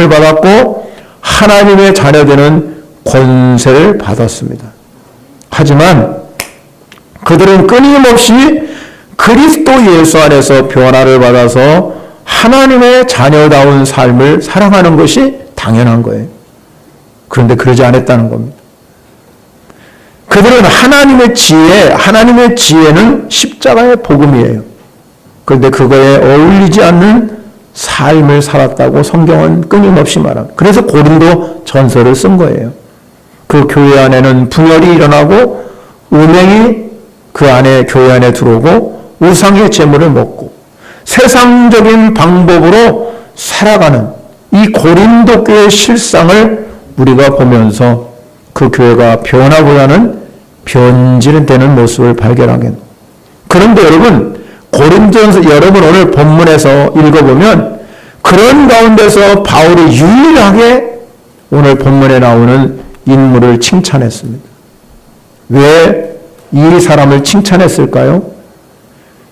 부름을 받았고 하나님의 자녀되는 권세를 받았습니다. 하지만 그들은 끊임없이 그리스도 예수 안에서 변화를 받아서 하나님의 자녀다운 삶을 살아가는 것이 당연한 거예요. 그런데 그러지 않았다는 겁니다. 그들은 하나님의 지혜는 십자가의 복음이에요. 그런데 그거에 어울리지 않는 삶을 살았다고 성경은 끊임없이 말합니다. 그래서 고린도 전서를 쓴 거예요. 그 교회 안에는 분열이 일어나고 음행이 그 안에 교회 안에 들어오고 우상의 재물을 먹고 세상적인 방법으로 살아가는 이 고린도 교회의 실상을 우리가 보면서 그 교회가 변화보다는 변질되는 모습을 발견하게. 그런데 여러분, 고린도전서 여러분 오늘 본문에서 읽어보면 그런 가운데서 바울이 유일하게 오늘 본문에 나오는 인물을 칭찬했습니다. 왜 이 사람을 칭찬했을까요?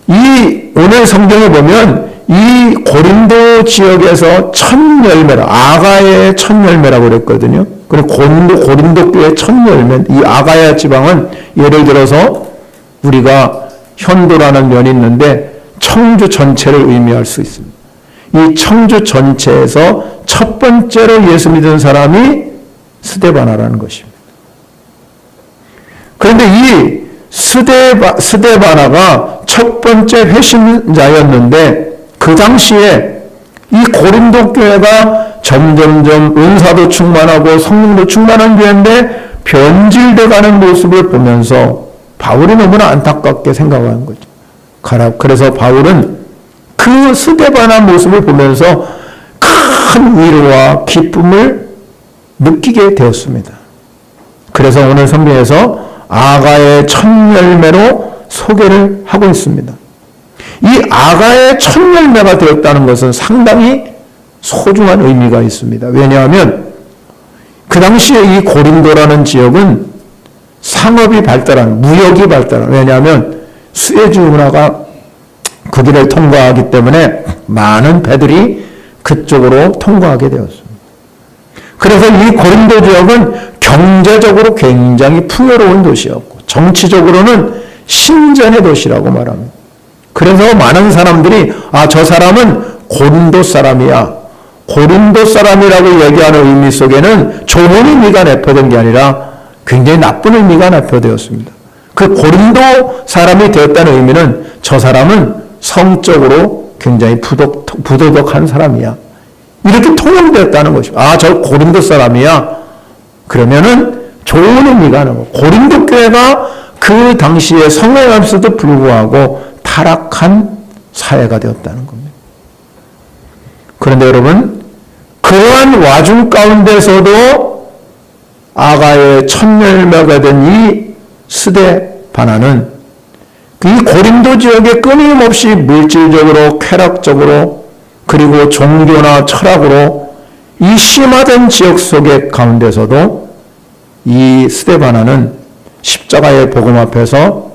이 오늘 성경에 보면 이 고린도 지역에서 첫 열매라, 아가야의 첫 열매라고 그랬거든요. 그리고 고린도 교회의 첫 열매, 이 아가야 지방은 예를 들어서 우리가 현도라는 면이 있는데 청주 전체를 의미할 수 있습니다. 이 청주 전체에서 첫 번째로 예수 믿은 사람이 스데바나라는 것입니다. 그런데 이 스데바나가 첫 번째 회심자였는데 그 당시에 이 고린도 교회가 점점점 은사도 충만하고 성령도 충만한 교회인데 변질돼가는 모습을 보면서 바울이 너무나 안타깝게 생각하는 거죠. 그래서 바울은 그 스데바나 모습을 보면서 큰 위로와 기쁨을 느끼게 되었습니다. 그래서 오늘 성경에서 아가의 첫 열매로 소개를 하고 있습니다. 이 아가의 첫 열매가 되었다는 것은 상당히 소중한 의미가 있습니다. 왜냐하면 그 당시에 이 고린도라는 지역은 상업이 발달한, 무역이 발달한, 왜냐하면 수에즈 운하가 그 길을 통과하기 때문에 많은 배들이 그쪽으로 통과하게 되었습니다. 그래서 이 고린도 지역은 경제적으로 굉장히 풍요로운 도시였고 정치적으로는 신전의 도시라고 말합니다. 그래서 많은 사람들이 저 사람은 고린도 사람이야. 고린도 사람이라고 얘기하는 의미 속에는 좋은 의미가 내포된 게 아니라 굉장히 나쁜 의미가 내포되었습니다. 그 고린도 사람이 되었다는 의미는 저 사람은 성적으로 굉장히 부도덕한 사람이야. 이렇게 통용되었다는 것입니다. 저 고린도 사람이야. 그러면은 좋은 의미가 나고 고린도 교회가 그 당시에 성행하면서도 불구하고 타락한 사회가 되었다는 겁니다. 그런데 여러분, 그러한 와중 가운데서도 아가의 첫 열매가 된 이 스데바나는 이 고린도 지역에 끊임없이 물질적으로, 쾌락적으로, 그리고 종교나 철학으로 이 심화된 지역 속의 가운데서도 이 스데바나는 십자가의 복음 앞에서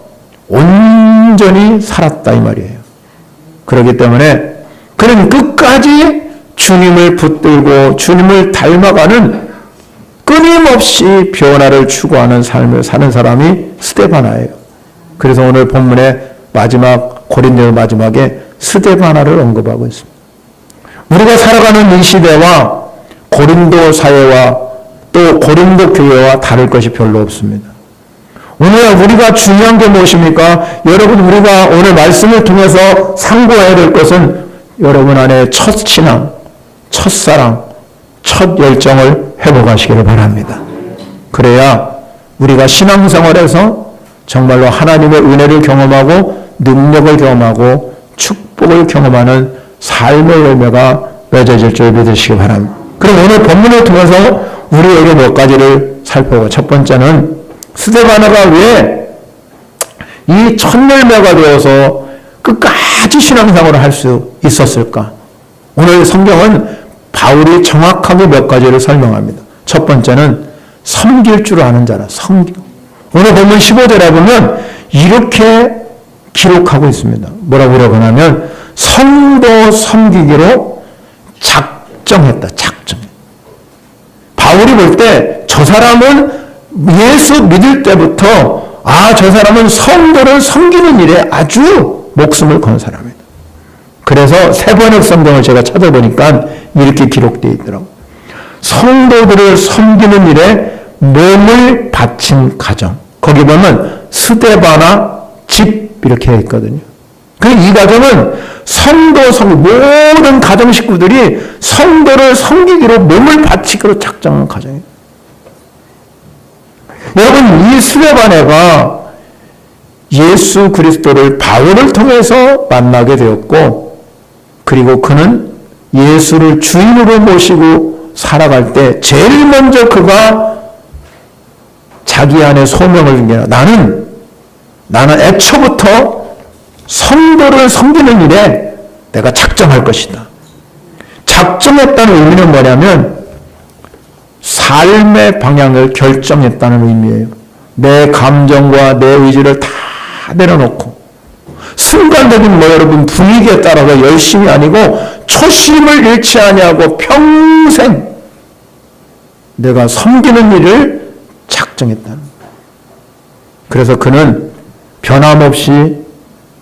온전히 살았다 이 말이에요. 그렇기 때문에 그는 끝까지 주님을 붙들고 주님을 닮아가는 끊임없이 변화를 추구하는 삶을 사는 사람이 스데바나예요. 그래서 오늘 본문의 마지막 고린도 마지막에 스데바나를 언급하고 있습니다. 우리가 살아가는 이 시대와 고린도 사회와 또 고린도 교회와 다를 것이 별로 없습니다. 오늘 우리가 중요한 게 무엇입니까? 여러분, 우리가 오늘 말씀을 통해서 상고해야 될 것은 여러분 안에 첫 신앙, 첫 사랑, 첫 열정을 회복하시기를 바랍니다. 그래야 우리가 신앙생활에서 정말로 하나님의 은혜를 경험하고 능력을 경험하고 축복을 경험하는 삶의 열매가 맺어질 줄 믿으시기 바랍니다. 그럼 오늘 본문을 통해서 우리에게 몇 가지를 살펴보고, 첫 번째는 스데바나가 왜 이 첫 열매가 되어서 끝까지 신앙생활을 할 수 있었을까? 오늘 성경은 바울이 정확하게 몇 가지를 설명합니다. 첫 번째는 섬길 줄 아는 자라. 오늘 본문 15절에 보면 이렇게 기록하고 있습니다. 뭐라고 그러냐면 성도 섬기기로 작정했다. 작정. 볼 때 저 사람은 예수 믿을 때부터 저 사람은 성도를 섬기는 일에 아주 목숨을 건 사람이다. 그래서 세번역 성경을 제가 찾아보니까 이렇게 기록되어 있더라고요. 성도들을 섬기는 일에 몸을 바친 가정. 거기 보면 스데바나 집 이렇게 해 있거든요. 이 가정은 모든 가정 식구들이 성도를 섬기기로 몸을 바치기로 작정한 가정이에요. 여러분, 이 스데바네가 예수 그리스도를 바울을 통해서 만나게 되었고, 그리고 그는 예수를 주인으로 모시고 살아갈 때 제일 먼저 그가 자기 안에 소명을 준 게 나는 애초부터 성도를 섬기는 일에 내가 작정할 것이다. 작정했다는 의미는 뭐냐면 삶의 방향을 결정했다는 의미예요. 내 감정과 내 의지를 다 내려놓고 순간적인 여러분 분위기에 따라서 열심이 아니고 초심을 잃지 아니하고 평생 내가 섬기는 일을 작정했다는 거예요. 그래서 그는 변함없이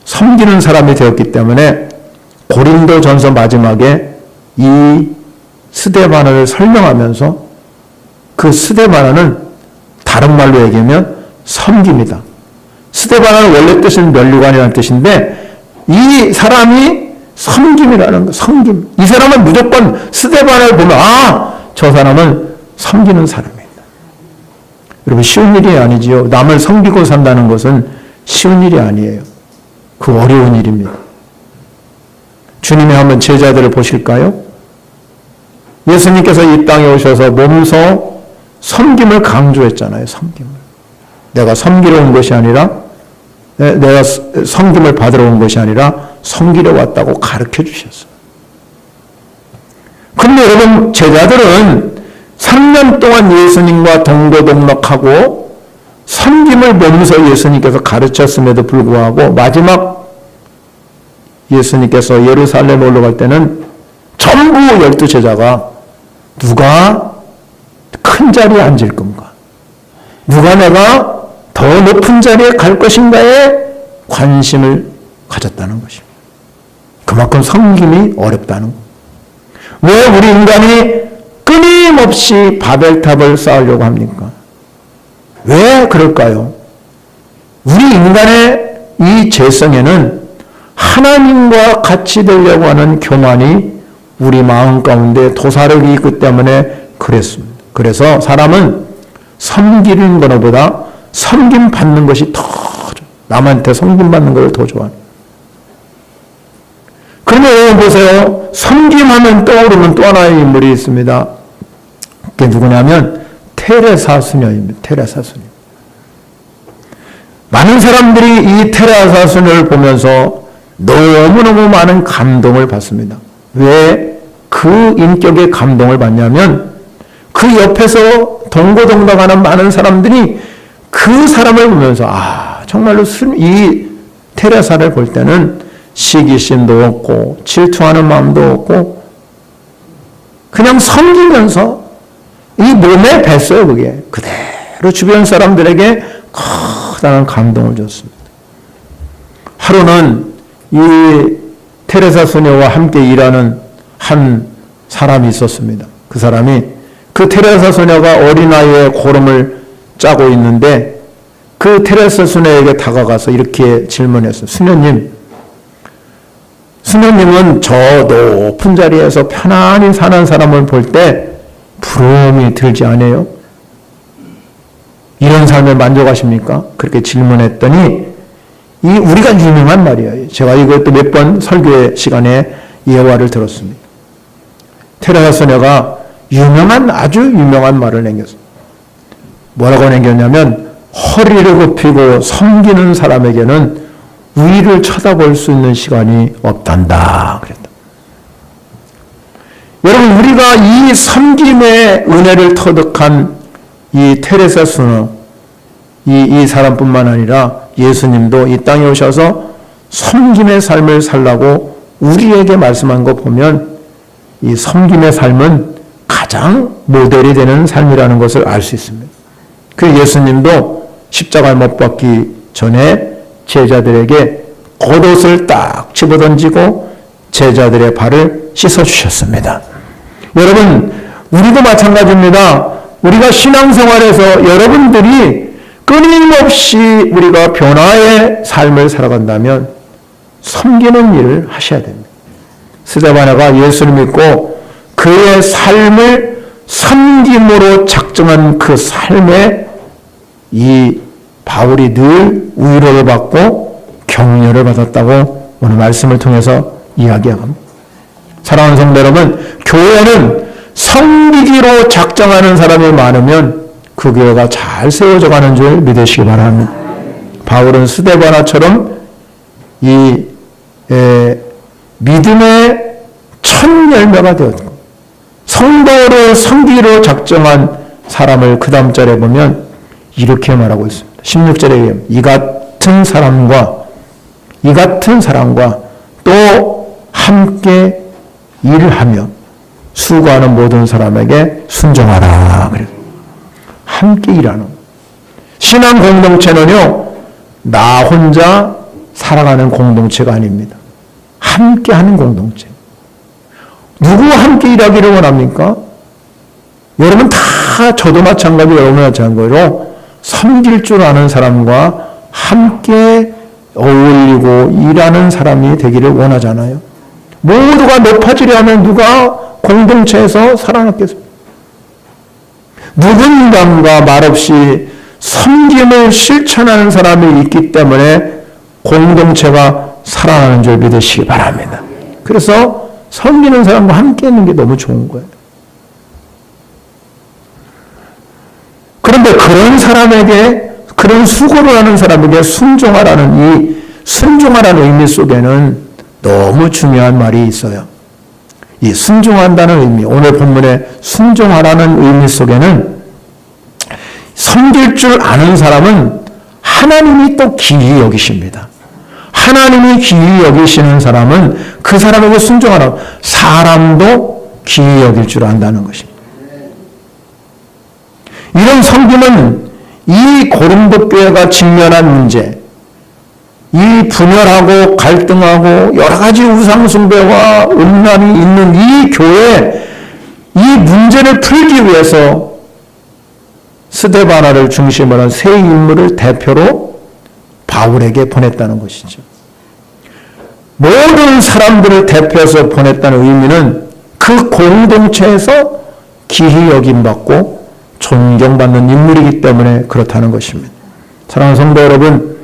섬기는 사람이 되었기 때문에 고린도전서 마지막에 이 스데바나를 설명하면서 그 스데바나는 다른 말로 얘기하면 섬김이다. 스데바나는 원래 뜻은 면류관이라는 뜻인데 이 사람이 섬김이라는 거, 섬김. 이 사람은 무조건 스데바나를 보면 저 사람은 섬기는 사람이다. 여러분 쉬운 일이 아니지요. 남을 섬기고 산다는 것은 쉬운 일이 아니에요. 그 어려운 일입니다. 주님이 한번 제자들을 보실까요? 예수님께서 이 땅에 오셔서 몸소 섬김을 강조했잖아요. 섬김을. 내가 섬기러 온 것이 아니라 내가 섬김을 받으러 온 것이 아니라 섬기러 왔다고 가르쳐 주셨어요. 그런데 여러분 제자들은 3년 동안 예수님과 동고동락하고 섬김을 몸소 예수님께서 가르쳤음에도 불구하고 마지막 예수님께서 예루살렘에 올라갈 때는 전부 12제자가 누가 큰 자리에 앉을 건가? 누가 내가 더 높은 자리에 갈 것인가에 관심을 가졌다는 것입니다. 그만큼 섬김이 어렵다는 것. 왜 우리 인간이 끊임없이 바벨탑을 쌓으려고 합니까? 왜 그럴까요? 우리 인간의 이 죄성에는 하나님과 같이 되려고 하는 교만이 우리 마음 가운데 도사르기 있기 때문에 그랬습니다. 그래서 사람은 섬기는 것보다 섬김 받는 것이 더 남한테 섬김 받는 것을 더 좋아합니다. 그러면 여러분 보세요. 섬김하면 떠오르는 또 하나의 인물이 있습니다. 그게 누구냐면 테레사 수녀입니다. 테레사 수녀. 많은 사람들이 이 테레사 수녀를 보면서 너무너무 많은 감동을 받습니다. 왜 그 인격의 감동을 받냐면 그 옆에서 동고동락하는 많은 사람들이 그 사람을 보면서 정말로 이 테레사를 볼 때는 시기심도 없고 질투하는 마음도 없고 그냥 섬기면서 이 몸에 뱄어요. 그게 그대로 주변 사람들에게 커다란 감동을 줬습니다. 하루는 이 테레사 소녀와 함께 일하는 한 사람이 있었습니다. 그 사람이 그 테레사 소녀가 어린아이의 고름을 짜고 있는데 그 테레사 소녀에게 다가가서 이렇게 질문했어요. 수녀님은 저 높은 자리에서 편안히 사는 사람을 볼 때 부러움이 들지 않아요? 이런 삶에 만족하십니까? 그렇게 질문했더니 우리가 유명한 말이에요. 제가 이것도 몇 번 설교의 시간에 예화를 들었습니다. 테레사 소녀가 아주 유명한 말을 남겼어요. 뭐라고 남겼냐면 허리를 굽히고 섬기는 사람에게는 위를 쳐다볼 수 있는 시간이 없단다. 그랬다. 여러분 우리가 이 섬김의 은혜를 터득한 이 테레사 수녀 이 사람뿐만 아니라 예수님도 이 땅에 오셔서 섬김의 삶을 살라고 우리에게 말씀한 거 보면 이 섬김의 삶은 가장 모델이 되는 삶이라는 것을 알 수 있습니다. 그 예수님도 십자가에 못 박기 전에 제자들에게 겉옷을 딱 집어던지고 제자들의 발을 씻어주셨습니다. 여러분, 우리도 마찬가지입니다. 우리가 신앙생활에서 여러분들이 끊임없이 우리가 변화의 삶을 살아간다면 섬기는 일을 하셔야 됩니다. 스데반아가 예수를 믿고 그의 삶을 섬김으로 작정한 그 삶에 이 바울이 늘 위로를 받고 격려를 받았다고 오늘 말씀을 통해서 이야기합니다. 사랑하는 성도 여러분, 교회는 섬기기로 작정하는 사람이 많으면 그 교회가 잘 세워져 가는 줄 믿으시기 바랍니다. 바울은 스데반아처럼 이 믿음의 첫 열매가 되었고 성도를 섬기기로 작정한 사람을 그 다음 절에 보면 이렇게 말하고 있습니다. 16절에 이 같은 사람과 또 함께 일하며 수고하는 모든 사람에게 순종하라. 함께 일하는 신앙 공동체는요, 나 혼자 살아가는 공동체가 아닙니다. 함께 하는 공동체. 누구와 함께 일하기를 원합니까? 여러분 다, 저도 마찬가지고 여러분 마찬가지로 섬길 줄 아는 사람과 함께 어울리고 일하는 사람이 되기를 원하잖아요. 모두가 높아지려면 누가 공동체에서 살아남겠습니까? 누군가가 말없이 섬김을 실천하는 사람이 있기 때문에 공동체가 살아나는 줄 믿으시기 바랍니다. 그래서 섬기는 사람과 함께 있는 게 너무 좋은 거예요. 그런데 그런 사람에게, 그런 수고를 하는 사람에게 순종하라는 이 순종하라는 의미 속에는 너무 중요한 말이 있어요. 이 순종한다는 의미, 오늘 본문의 순종하라는 의미 속에는 섬길 줄 아는 사람은 하나님이 또 귀히 여기십니다. 하나님이 귀히 여기시는 사람은 그 사람에게 순종하라. 사람도 귀히 여길 줄 안다는 것입니다. 이런 섬김은 이 고린도 교회가 직면한 문제, 이 분열하고 갈등하고 여러 가지 우상숭배와 음란이 있는 이 교회, 이 문제를 풀기 위해서 스데바나를 중심으로 한 세 인물을 대표로 바울에게 보냈다는 것이죠. 모든 사람들을 대표해서 보냈다는 의미는 그 공동체에서 기히 여김받고 존경받는 인물이기 때문에 그렇다는 것입니다. 사랑하는 성도 여러분,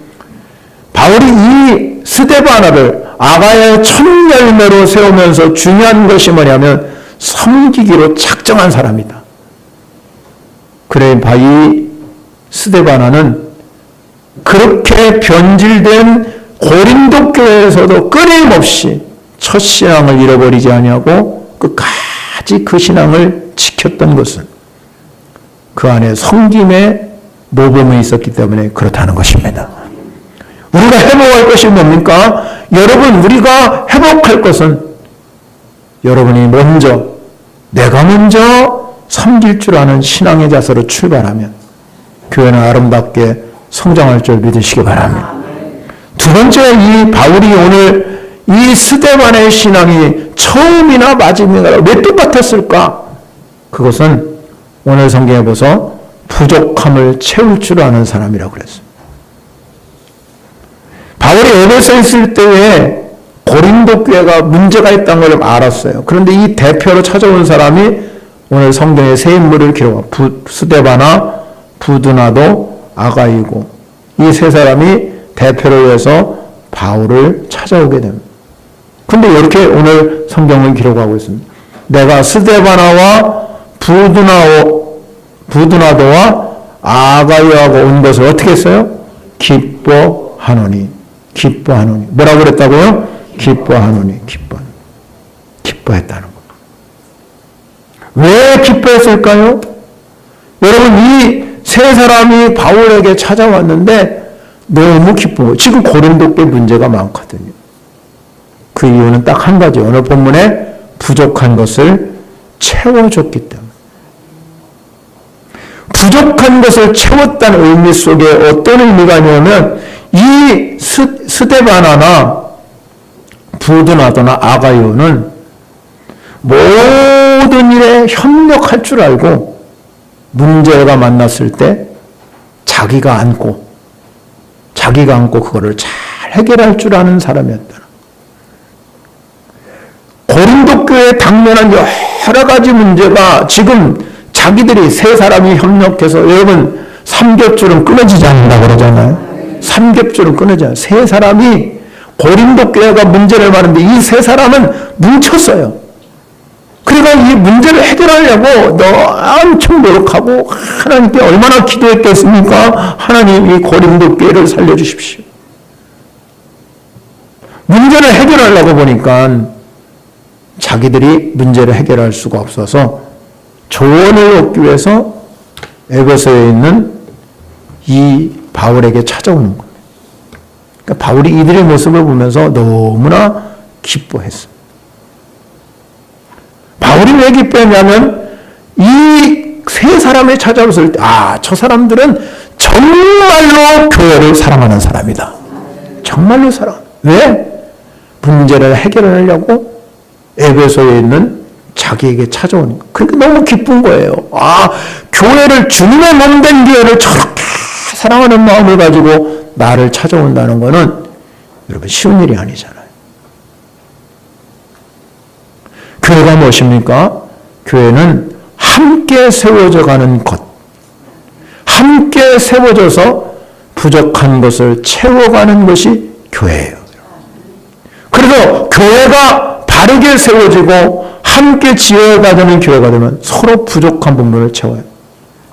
바울이 이 스데바나를 아가야의 첫 열매로 세우면서 중요한 것이 뭐냐면 섬기기로 작정한 사람이다. 그래, 이 스데바나는 그렇게 변질된 고린도 교회에서도 끊임없이 첫 신앙을 잃어버리지 아니하고 끝까지 그 신앙을 지켰던 것은 그 안에 섬김의 모범이 있었기 때문에 그렇다는 것입니다. 우리가 회복할 것이 뭡니까? 여러분, 우리가 회복할 것은 여러분이 먼저, 내가 먼저 섬길 줄 아는 신앙의 자세로 출발하면 교회는 아름답게 성장할 줄 믿으시기 바랍니다. 두 번째, 이 바울이 오늘 이 스데반의 신앙이 처음이나 마지막이나 왜 똑같았을까? 그것은 오늘 성경에 보서 부족함을 채울 줄 아는 사람이라고 그랬어요. 바울이 에베소에 있을 때에 고린도 교회가 문제가 있다는 걸 알았어요. 그런데 이 대표로 찾아온 사람이 오늘 성경의 세 인물을 기록한 스데바나, 부드나도, 아가이고, 이 세 사람이 대표로 해서 바울을 찾아오게 됩니다. 그런데 이렇게 오늘 성경은 기록하고 있습니다. 내가 스데바나와 부드나도와 아가이하고 온 것을 어떻게 했어요? 기뻐하노니. 뭐라고 그랬다고요? 기뻐하노니. 기뻐했다는 것. 왜 기뻐했을까요? 여러분, 이 세 사람이 바울에게 찾아왔는데 너무 기뻐요. 지금 고린도 교회 문제가 많거든요. 그 이유는 딱 한 가지. 오늘 본문에 부족한 것을 채워줬기 때문에. 부족한 것을 채웠다는 의미 속에 어떤 의미가 있냐면 이 스데바나나 부드나도나 아가이오는 모든 일에 협력할 줄 알고 문제가 만났을 때 자기가 안고 그거를 잘 해결할 줄 아는 사람이었다. 고린도 교회에 당면한 여러 가지 문제가 지금 자기들이 세 사람이 협력해서 여러분 삼겹줄은 끊어지지 않는다고 그러잖아요. 삼겹줄은 끊어지지 않아요. 세 사람이 고린도 교회가 문제를 많은데 이 세 사람은 뭉쳤어요. 그러니까 이 문제를 해결하려고 엄청 노력하고 하나님께 얼마나 기도했겠습니까? 하나님 이 고린도 교회를 살려주십시오. 문제를 해결하려고 보니까 자기들이 문제를 해결할 수가 없어서 조언을 얻기 위해서 에베소에 있는 이 바울에게 찾아오는 거예요. 그러니까 바울이 이들의 모습을 보면서 너무나 기뻐했어요. 바울이 왜 기뻐했냐면 이 세 사람이 찾아왔을 때 저 사람들은 정말로 교회를 사랑하는 사람이다. 정말로 사랑. 왜? 문제를 해결하려고 에베소에 있는 자기에게 찾아오는 거. 그러니까 너무 기쁜 거예요. 교회를 주님의 몸된 교회를 저렇게 사랑하는 마음을 가지고 나를 찾아온다는 거는 여러분 쉬운 일이 아니잖아요. 교회가 무엇입니까? 교회는 함께 세워져 가는 것. 함께 세워져서 부족한 것을 채워가는 것이 교회예요. 그래서 교회가 바르게 세워지고 함께 지어가는 교회가 되면 서로 부족한 부분을 채워요.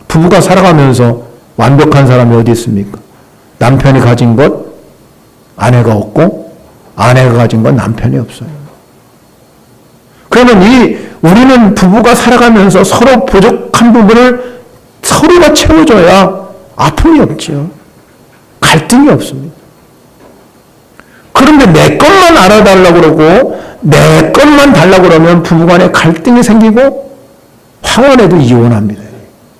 부부가 살아가면서 완벽한 사람이 어디 있습니까? 남편이 가진 것 아내가 없고 아내가 가진 건 남편이 없어요. 그러면 우리는 부부가 살아가면서 서로 부족한 부분을 서로가 채워줘야 아픔이 없죠. 갈등이 없습니다. 그런데 내 것만 알아달라고 그러고 내 것만 달라고 그러면 부부간에 갈등이 생기고 황혼해도 이혼합니다.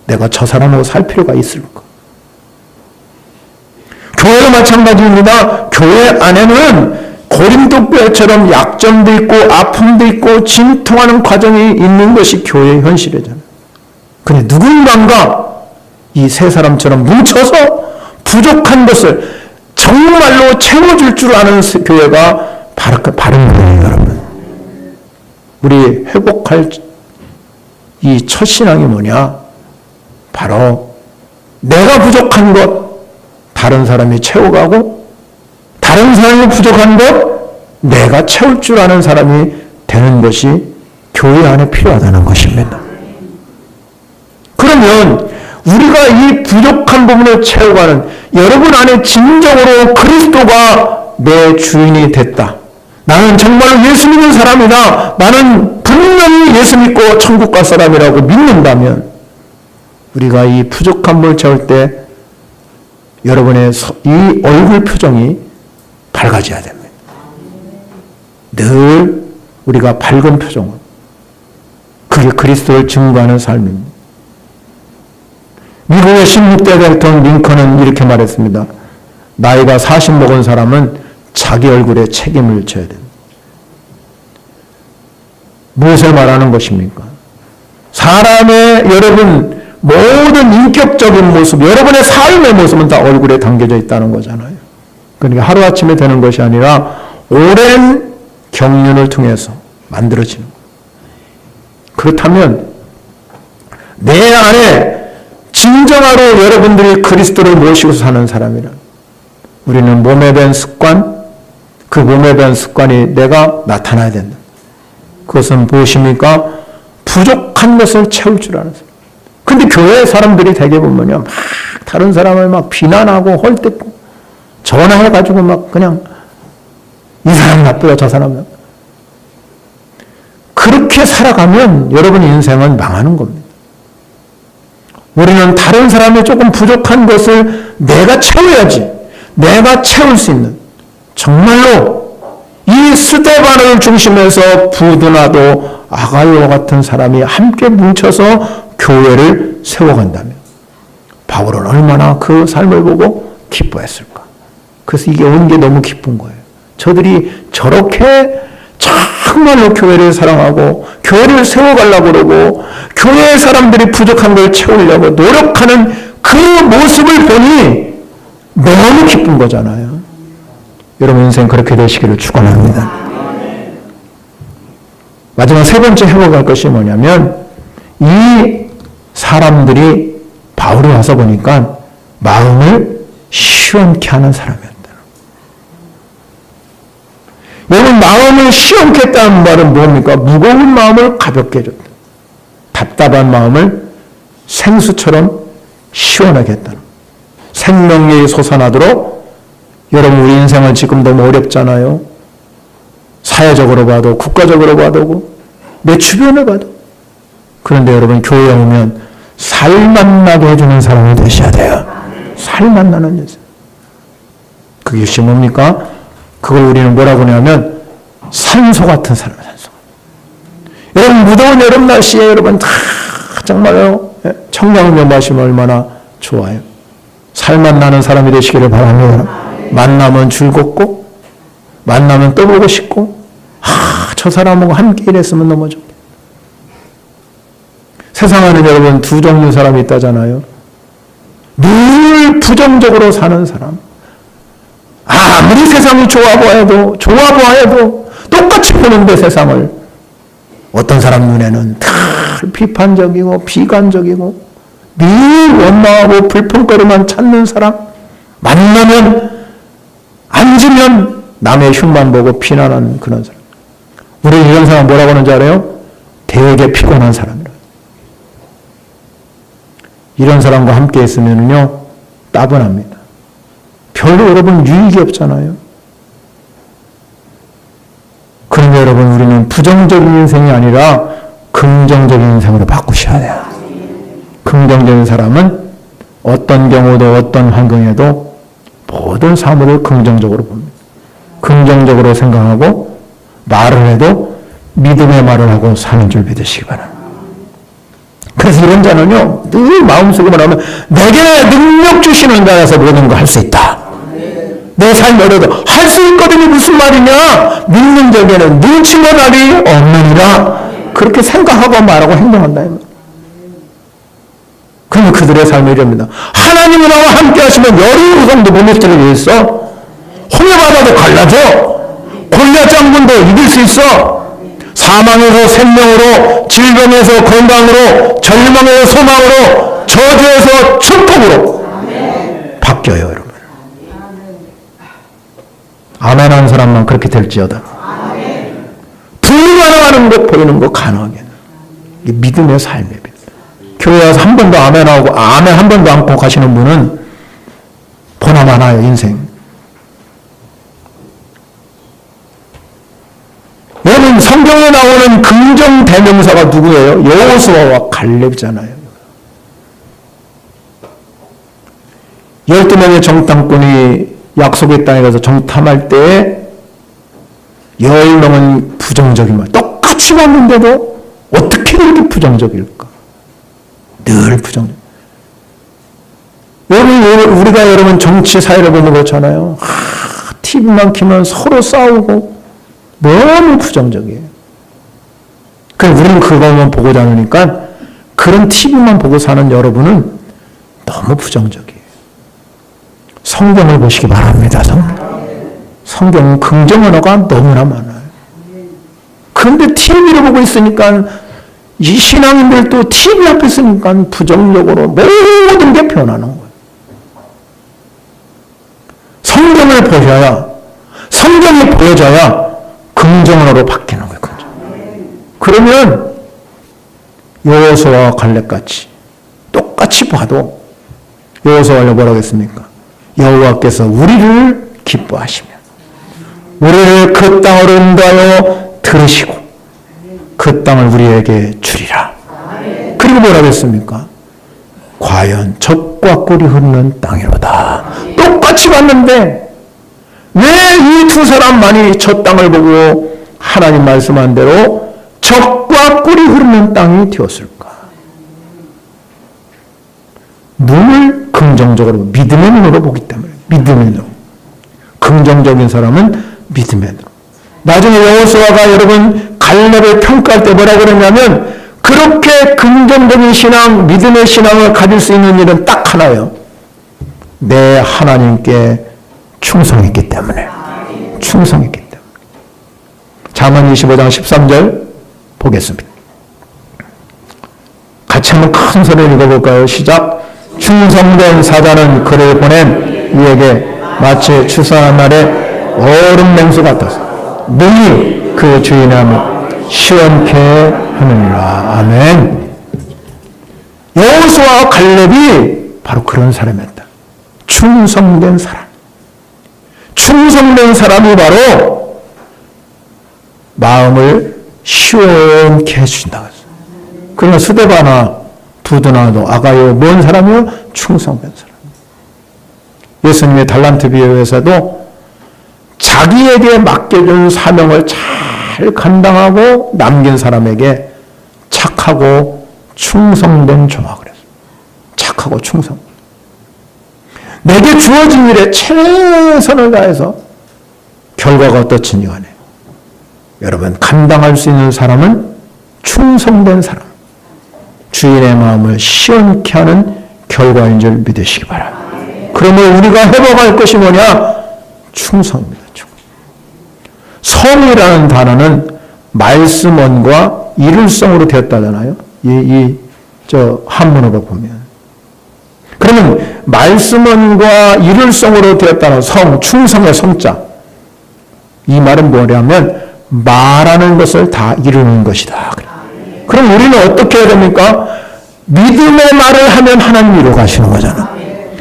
내가 저 사람하고 살 필요가 있을까? 교회도 마찬가지입니다. 교회 안에는 고린도 교회처럼 약점도 있고 아픔도 있고 진통하는 과정이 있는 것이 교회의 현실이잖아요. 근데 누군가가 이 세 사람처럼 뭉쳐서 부족한 것을 정말로 채워줄 줄 아는 교회가 바른 교회예요, 여러분. 우리 회복할 이 첫 신앙이 뭐냐? 바로 내가 부족한 것 다른 사람이 채워가고 다른 사람이 부족한 것 내가 채울 줄 아는 사람이 되는 것이 교회 안에 필요하다는 것입니다. 그러면 우리가 이 부족한 부분을 채워가는 여러분 안에 진정으로 그리스도가 내 주인이 됐다. 나는 정말로 예수 믿는 사람이다. 나는 분명히 예수 믿고 천국 갈 사람이라고 믿는다면 우리가 이 부족한 걸 채울 때 여러분의 이 얼굴 표정이 밝아져야 됩니다. 늘 우리가 밝은 표정으로. 그게 그리스도를 증거하는 삶입니다. 미국의 16대 대통령 링컨은 이렇게 말했습니다. 나이가 40 먹은 사람은 자기 얼굴에 책임을 져야 됩니다. 무엇을 말하는 것입니까? 사람의 여러분 모든 인격적인 모습, 여러분의 삶의 모습은 다 얼굴에 담겨져 있다는 거잖아요. 그러니까 하루아침에 되는 것이 아니라 오랜 경륜을 통해서 만들어지는 거예요. 그렇다면 내 안에 진정으로 여러분들이 그리스도를 모시고 사는 사람이라 우리는 몸에 대한 습관, 그 몸에 대한 습관이 내가 나타나야 된다. 그것은 무엇입니까? 부족한 것을 채울 줄 아는 사람. 근데 교회 사람들이 대개 보면요, 막 다른 사람을 막 비난하고 헐뜯고 전화해가지고 막 그냥 이 사람 나쁘다 저 사람은. 그렇게 살아가면 여러분 인생은 망하는 겁니다. 우리는 다른 사람이 조금 부족한 것을 내가 채워야지. 내가 채울 수 있는 정말로 이 이 스데반을 중심해서 부드나도 아가이와 같은 사람이 함께 뭉쳐서 교회를 세워간다면 바울은 얼마나 그 삶을 보고 기뻐했을까. 그래서 이게 온 게 너무 기쁜 거예요. 저들이 저렇게 정말로 교회를 사랑하고 교회를 세워가려고 그러고 교회 사람들이 부족한 걸 채우려고 노력하는 그 모습을 보니 너무 기쁜 거잖아요. 여러분 인생 그렇게 되시기를 축원합니다. 마지막 세 번째 회복할 것이 뭐냐면 이 사람들이 바울이 와서 보니까 마음을 시원케 하는 사람이었다. 여러분 마음을 시원케 했다는 말은 뭡니까? 무거운 마음을 가볍게 해줬다. 답답한 마음을 생수처럼 시원하게 했다는. 생명력이 솟아나도록 여러분 우리 인생은 지금 너무 어렵잖아요. 사회적으로 봐도 국가적으로 봐도 내 주변을 봐도. 그런데 여러분 교회에 오면 살맛 나게 해주는 사람이 되셔야 돼요. 살맛 나는 여자. 그게 뭡니까? 그걸 우리는 뭐라고 하냐면 산소 같은 사람, 산소. 여러분 무더운 여름 날씨에 여러분 정말요 청량음료 마시면 얼마나 좋아요. 살맛 나는 사람이 되시기를 바랍니다. 만나면 즐겁고 만나면 또 보고 싶고 저 사람하고 함께 일했으면 너무 좋겠다. 세상에는 여러분 두 종류 사람이 있다잖아요. 늘 부정적으로 사는 사람. 아무리 세상이 좋아 보아도 똑같이 보는데 세상을 어떤 사람 눈에는 다 비판적이고 비관적이고 늘 원망하고 불평거리만 찾는 사람. 만나면 앉으면 남의 흉만 보고 비난하는 그런 사람. 우리 이런 사람 뭐라고 하는지 알아요? 되게 피곤한 사람이라. 이런 사람과 함께 있으면요 따분합니다. 별로 여러분 유익이 없잖아요. 그런데 여러분 우리는 부정적인 인생이 아니라 긍정적인 인생으로 바꾸셔야 돼요. 긍정적인 사람은 어떤 경우도 어떤 환경에도 모든 사물을 긍정적으로 봅니다. 긍정적으로 생각하고 말을 해도 믿음의 말을 하고 사는 줄 믿으시기 바랍니다. 그래서 이런 자는요 늘 마음속에만 하면 내게 능력 주시는 자라서 모든 거 할 수 있다. 내 삶에도 할 수 있거든요. 무슨 말이냐? 믿는 자에게는 눈치가 날이 없느니라. 그렇게 생각하고 말하고 행동한다. 그러면 그들의 삶이 이럽니다. 하나님이 나와 함께 하시면 여러 우상도 못 미치는 게 있어. 홍해바다도 갈라져. 골리앗 장군도 이길 수 있어. 사망에서 생명으로, 질병에서 건강으로, 절망에서 소망으로, 저주에서 축복으로 바뀌어요, 여러분. 아멘 하는 사람만 그렇게 될지어다. 불가능한 것 보이는 거 가능하게. 이게 믿음의 삶입니다. 교회 와서 한 번도 아멘하고 아멘 한 번도 안고 가시는 분은 보나 마나요, 인생. 여러분 성경에 나오는 긍정 대명사가 누구예요? 여호수아와 갈렙이잖아요. 12명의 정탐꾼이 약속의 땅에 가서 정탐할 때 10명은 부정적인 말. 똑같이 봤는데도 어떻게 이렇게 부정적일까? 늘 부정적. 여러분 우리가 여러분 정치 사회를 보면 그렇잖아요. TV만 키면 서로 싸우고 너무 부정적이에요. 그래서 우리는 그것만 보고 자니까 그런 TV만 보고 사는 여러분은 너무 부정적이에요. 성경을 보시기 바랍니다. 성경은 긍정 언어가 너무나 많아요. 그런데 TV를 보고 있으니까 이 신앙인들도 TV 앞에 있으니까 부정적으로 모든 게 변하는 거예요. 성경을 보셔야, 성경이 보여져야 긍정 언어로 바뀌는 거예요. 긍정. 그러면 여호수아와 갈렙같이 똑같이 봐도 여호수아가 뭐라고 했습니까? 여호와께서 우리를 기뻐하시며 우리를 그 땅으로 인도하여 들으시고 그 땅을 우리에게 주리라. 그리고 뭐라고 했습니까? 과연 젖과 꿀이 흐르는 땅이로다. 똑같이 봤는데 왜 이 두 사람만이 저 땅을 보고 하나님 말씀한 대로 젖과 꿀이 흐르는 땅이 되었을까? 눈을 긍정적으로 믿음의 눈으로 보기 때문에 믿음의 눈. 긍정적인 사람은 믿음의 눈. 나중에 여호수아가 여러분 갈렙을 평가할 때 뭐라고 그러냐면 그렇게 긍정적인 신앙, 믿음의 신앙을 가질 수 있는 일은 딱 하나예요. 내 하나님께 충성했기 때문에. 충성했기 때문에. 잠언 25장 13절 보겠습니다. 같이 한번 큰 소리를 읽어볼까요? 시작. 충성된 사자는 그를 보낸 이에게 마치 추수하는 날에 얼음 냉수 같아서 능히 그 주인함을 시원케 하느니라. 아멘. 여호수아와 갈렙이 바로 그런 사람이었다. 충성된 사람. 충성된 사람이 바로 마음을 시원케 해준다. 그러나 스데바나 부드나도 아가요 뭔 사람이요? 충성된 사람. 예수님의 달란트 비유에서도 자기에게 맡겨준 사명을 잘 감당하고 남긴 사람에게 착하고 충성된 종아 그랬어요. 착하고 충성. 내게 주어진 일에 최선을 다해서 결과가 어떻든지 간에 여러분 감당할 수 있는 사람은 충성된 사람. 주인의 마음을 시원케 하는 결과인 줄 믿으시기 바랍니다. 그러면 우리가 회복할 것이 뭐냐? 충성입니다. 성이라는 단어는 말씀원과 이룰성으로 되었다잖아요. 한문으로 보면. 그러면 말씀원과 이룰성으로 되었다는 성, 충성의 성자. 이 말은 뭐냐면 말하는 것을 다 이루는 것이다. 그럼 우리는 어떻게 해야 됩니까? 믿음의 말을 하면 하나님이 이루어 가시는 거잖아.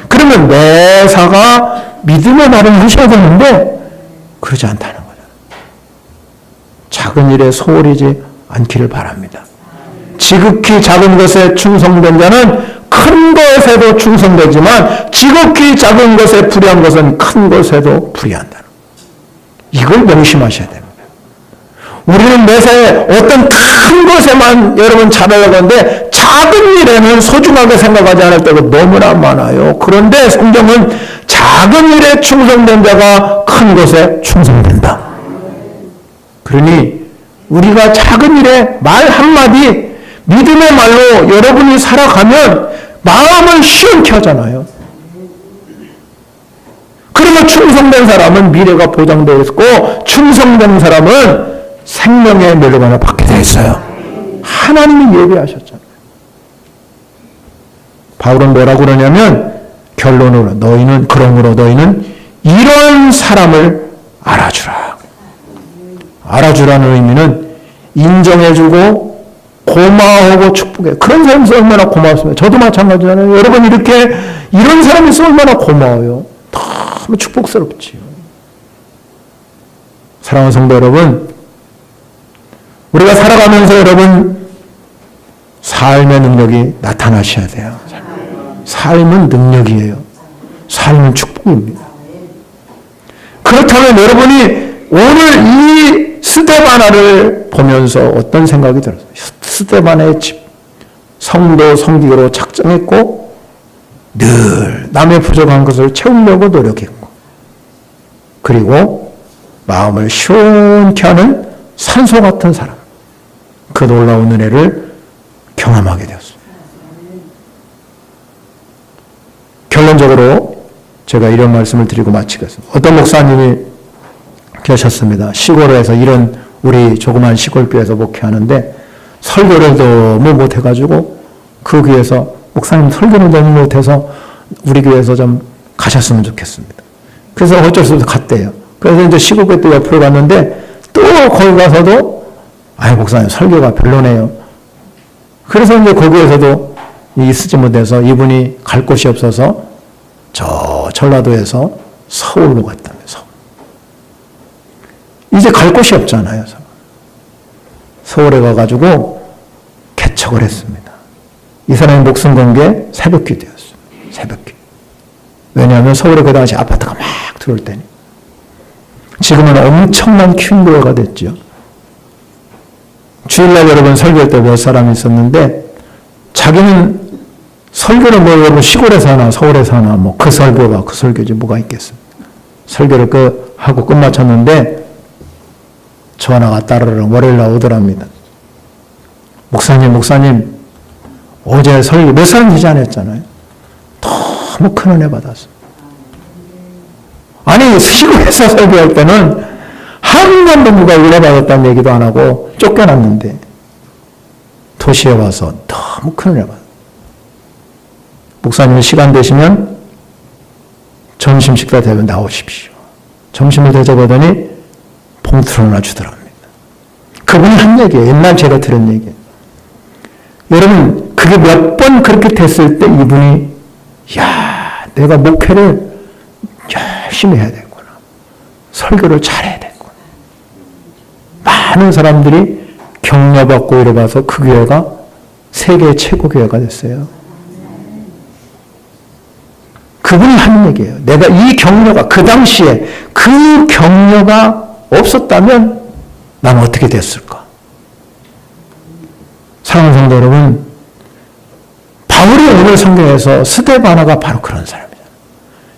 그러면 매사가 믿음의 말을 하셔야 되는데 그러지 않다는 거잖아. 작은 일에 소홀히지 않기를 바랍니다. 지극히 작은 것에 충성된 자는 큰 것에도 충성되지만 지극히 작은 것에 불의한 것은 큰 것에도 불의한다. 이걸 명심하셔야 됩니다. 우리는 매사에 어떤 큰 것에만 여러분 잘하려고 하는데 작은 일에는 소중하게 생각하지 않을 때가 너무나 많아요. 그런데 성경은 작은 일에 충성된 자가 큰 것에 충성된다. 그러니 우리가 작은 일에 말 한마디 믿음의 말로 여러분이 살아가면 마음을 시원케 하잖아요. 그러면 충성된 사람은 미래가 보장되어 있고 충성된 사람은 생명의 멸류관을 받게 되어 있어요. 하나님이 예비하셨잖아요. 바울은 뭐라고 그러냐면 결론으로 그러므로 너희는 이런 사람을 알아주라. 알아주라는 의미는 인정해주고 고마워하고 축복해. 그런 사람이 있어 얼마나 고맙습니다. 저도 마찬가지잖아요. 여러분 이런 사람이 있어 얼마나 고마워요. 너무 축복스럽지요. 사랑하는 성도 여러분, 우리가 살아가면서 여러분 삶의 능력이 나타나셔야 돼요. 삶은 능력이에요. 삶은 축복입니다. 그렇다면 여러분이 오늘 이 스데바나를 보면서 어떤 생각이 들었어요? 스데바나의 집, 성도 성기로 작정했고 늘 남의 부족한 것을 채우려고 노력했고 그리고 마음을 시원케 하는 산소 같은 사람, 그 놀라운 은혜를 경험하게 되었습니다. 결론적으로 제가 이런 말씀을 드리고 마치겠습니다. 어떤 목사님이 계셨습니다. 시골에서 이런 우리 조그만 시골교회에서 목회하는데 설교를 너무 못해가지고 그 교회에서 목사님 설교를 너무 못해서 우리 교회에서 좀 가셨으면 좋겠습니다. 그래서 어쩔 수 없이 갔대요. 그래서 이제 시골교회 또 옆으로 갔는데 또 거기 가서도 목사님 설교가 별로네요. 그래서 이제 거기에서도 쓰지 못해서 이분이 갈 곳이 없어서 저 전라도에서 서울로 갔다면서. 이제 갈 곳이 없잖아요. 서울에 가가지고 개척을 했습니다. 이 사람이 목숨 건 게 새벽기 되었어요. 새벽기. 왜냐하면 서울에 그 당시 아파트가 막 들어올 때니. 지금은 엄청난 퀸교회가 됐죠. 주일날 여러분 설교할 때 몇 사람이 있었는데 자기는 설교를 뭐 여러분 시골에서 하나 서울에서 하나 뭐 그 설교가 그 설교지 뭐가 있겠습니까. 설교를 하고 끝마쳤는데 전화가 따르르 월요일날 오더랍니다. 목사님 어제 설교 몇 사람 되지 않았잖아요. 너무 큰 은혜 받았어. 아니 시골에서 설교할 때는 한 번도 누가 은혜 받았다는 얘기도 안 하고 쫓겨났는데 도시에 와서 너무 큰 은혜 받았어. 목사님 시간 되시면 점심 식사 되면 나오십시오. 점심을 대접하더니 봉투를 하나 주더랍니다. 그분이 한 얘기예요. 옛날 제가 들은 얘기예요. 여러분 그게 몇 번 그렇게 됐을 때 이분이 야 내가 목회를 열심히 해야 되겠구나. 설교를 잘해야 되겠구나. 많은 사람들이 격려받고 이래봐서 그 교회가 세계 최고 교회가 됐어요. 그분이 하는 얘기예요. 내가 이 격려가 그 당시에 그 격려가 없었다면 나는 어떻게 됐을까? 사랑하는 성도 여러분, 바울이 오늘 성경에서 스데바나가 바로 그런 사람이잖아요.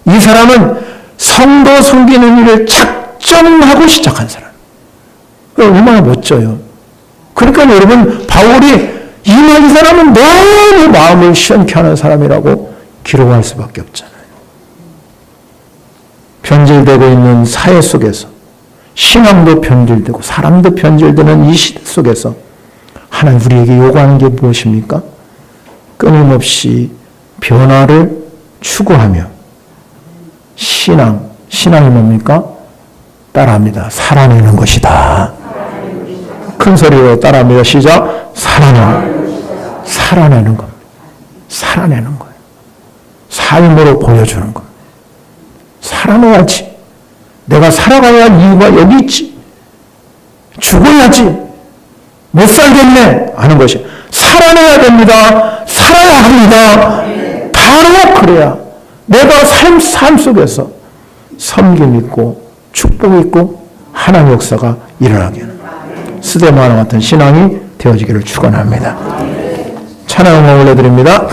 이 사람은 성도 섬기는 일을 작정하고 시작한 사람. 얼마나 멋져요. 그러니까 여러분 바울이 이 사람은 너무 마음을 시원케 하는 사람이라고 기록할 수밖에 없잖아요. 변질되고 있는 사회 속에서 신앙도 변질되고 사람도 변질되는 이 시대 속에서 하나님 우리에게 요구하는 게 무엇입니까? 끊임없이 변화를 추구하며 신앙이 뭡니까? 따라합니다. 살아내는 것이다. 큰 소리로 따라합니다. 시작. 살아내는 겁니다. 살아내는 거예요. 삶으로 보여주는 겁니다. 살아내야지. 내가 살아가야 할 이유가 여기 있지. 죽어야지. 못 살겠네 하는 것이 살아내야 됩니다. 살아야 합니다. 바로 그래야 내가 삶 속에서 섬김 있고 축복 있고 하나님의 역사가 일어나게 하는 스데바나 같은 신앙이 되어지기를 축원합니다. 찬양 올려드립니다.